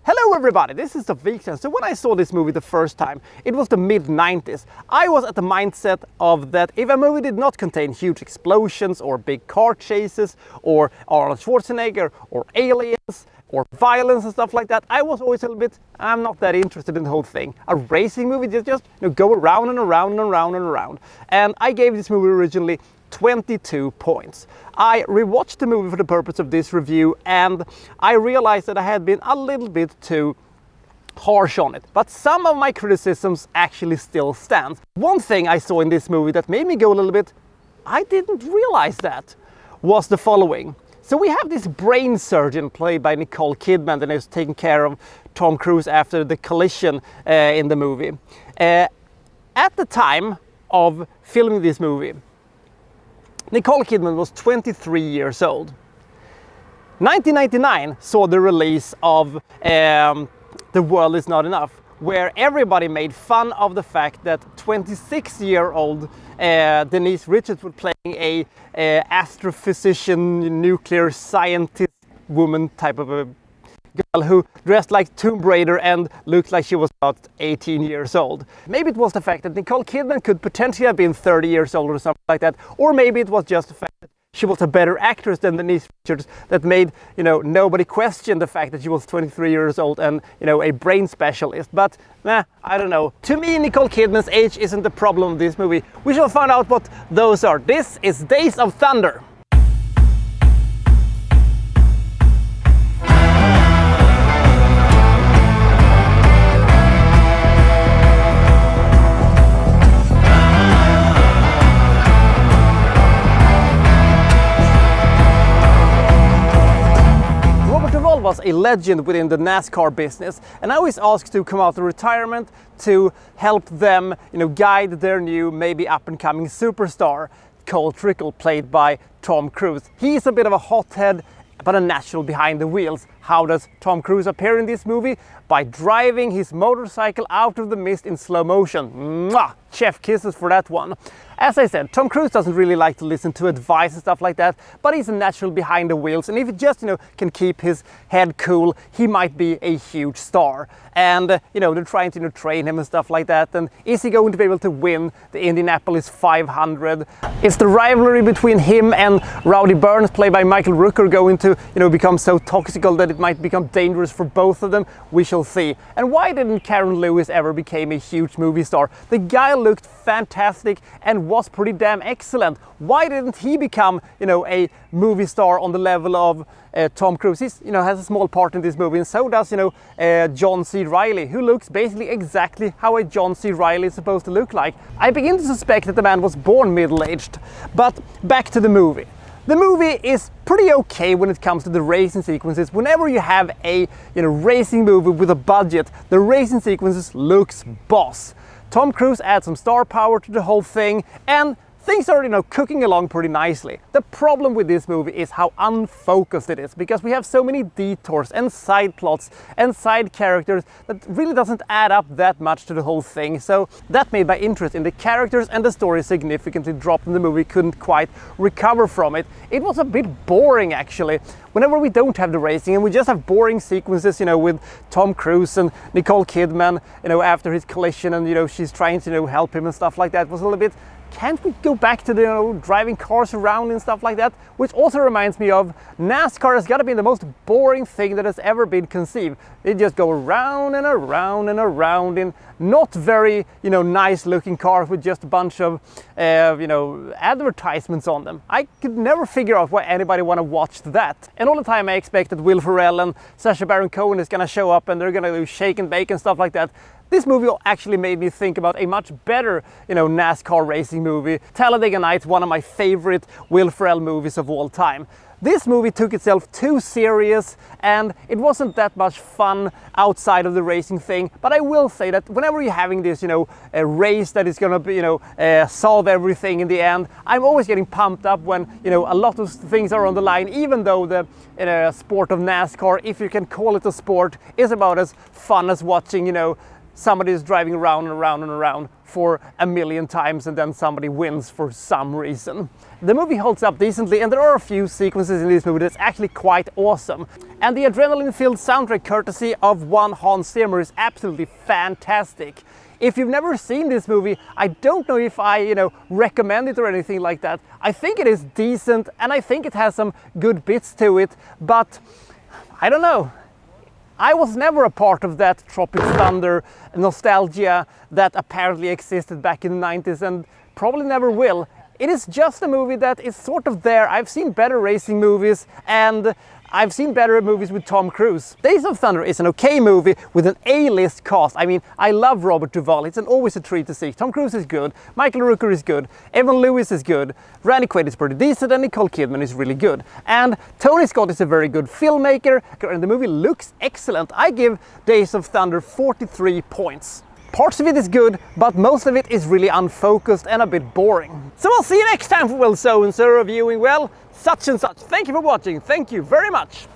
Hello everybody, this is the Wikstrand. So when I saw this movie the first time, it was the mid-90s. I was at the mindset of that if a movie did not contain huge explosions or big car chases or Arnold Schwarzenegger or aliens or violence and stuff like that, I was always a little bit, I'm not that interested in the whole thing. A racing movie just go around and around and around and around. And I gave this movie originally 22 points. I rewatched the movie for the purpose of this review and I realized that I had been a little bit too harsh on it. But some of my criticisms actually still stand. One thing I saw in this movie that made me go a little bit, I didn't realize that, was the following. So we have this brain surgeon played by Nicole Kidman that is taking care of Tom Cruise after the collision in the movie. At the time of filming this movie, Nicole Kidman was 23 years old. 1999 saw the release of The World Is Not Enough, where everybody made fun of the fact that 26-year-old Denise Richards was playing a astrophysician, nuclear scientist woman type of a girl who dressed like Tomb Raider and looked like she was about 18 years old. Maybe it was the fact that Nicole Kidman could potentially have been 30 years old or something like that, or maybe it was just the fact that she was a better actress than Denise Richards that made, nobody question the fact that she was 23 years old and, a brain specialist. But, I don't know. To me, Nicole Kidman's age isn't the problem of this movie. We shall find out what those are. This is Days of Thunder. Was a legend within the NASCAR business, and now he's asked to come out of retirement to help them, guide their new, maybe up-and-coming superstar, Cole Trickle, played by Tom Cruise. He's a bit of a hothead, but a natural behind the wheels. How does Tom Cruise appear in this movie? By driving his motorcycle out of the mist in slow motion. Mwah! Chef kisses for that one. As I said, Tom Cruise doesn't really like to listen to advice and stuff like that, but he's a natural behind the wheels, and if he just, can keep his head cool, he might be a huge star. And, they're trying to, train him and stuff like that, and is he going to be able to win the Indianapolis 500? Is the rivalry between him and Rowdy Burns, played by Michael Rooker, going to, become so toxical that it might become dangerous for both of them? We shall see. And why didn't Karen Lewis ever become a huge movie star? The guy looked fantastic and was pretty damn excellent. Why didn't he become, a movie star on the level of Tom Cruise? He's, has a small part in this movie, and so does, John C. Reilly, who looks basically exactly how a John C. Reilly is supposed to look like. I begin to suspect that the man was born middle-aged. But back to the movie. The movie is pretty okay when it comes to the racing sequences. Whenever you have a racing movie with a budget, the racing sequences looks boss. Tom Cruise adds some star power to the whole thing, and things are, cooking along pretty nicely. The problem with this movie is how unfocused it is, because we have so many detours and side plots and side characters that really doesn't add up that much to the whole thing. So that made my interest in the characters and the story significantly dropped, and the movie couldn't quite recover from it. It was a bit boring, actually. Whenever we don't have the racing and we just have boring sequences, with Tom Cruise and Nicole Kidman, after his collision, and she's trying to help him and stuff like that, it was a little bit, can't we go back to the driving cars around and stuff like that? Which also reminds me of NASCAR has got to be the most boring thing that has ever been conceived. They just go around and around and around in not very, nice looking cars with just a bunch of, advertisements on them. I could never figure out why anybody want to watch that. And all the time I expect that Will Ferrell and Sacha Baron Cohen is going to show up and they're going to do shake and bake and stuff like that. This movie actually made me think about a much better, NASCAR racing movie. Talladega Nights, one of my favorite Will Ferrell movies of all time. This movie took itself too serious, and it wasn't that much fun outside of the racing thing. But I will say that whenever you're having this, a race that is gonna be, solve everything in the end, I'm always getting pumped up when, a lot of things are on the line, even though the sport of NASCAR, if you can call it a sport, is about as fun as watching, somebody is driving around and around and around. for a million times and then somebody wins for some reason. The movie holds up decently, and there are a few sequences in this movie that's actually quite awesome. And the adrenaline-filled soundtrack courtesy of one Hans Zimmer is absolutely fantastic. If you've never seen this movie, I don't know if I, recommend it or anything like that. I think it is decent, and I think it has some good bits to it, but I don't know. I was never a part of that Tropic Thunder nostalgia that apparently existed back in the 90s and probably never will. It is just a movie that is sort of there. I've seen better racing movies, and I've seen better movies with Tom Cruise. Days of Thunder is an okay movie with an A-list cast. I mean, I love Robert Duvall. It's always a treat to see. Tom Cruise is good, Michael Rooker is good, Evan Lewis is good, Randy Quaid is pretty decent, and Nicole Kidman is really good. And Tony Scott is a very good filmmaker, and the movie looks excellent. I give Days of Thunder 43 points. Parts of it is good, but most of it is really unfocused and a bit boring. So I'll see you next time for well so and so reviewing, well, such and such. Thank you for watching. Thank you very much.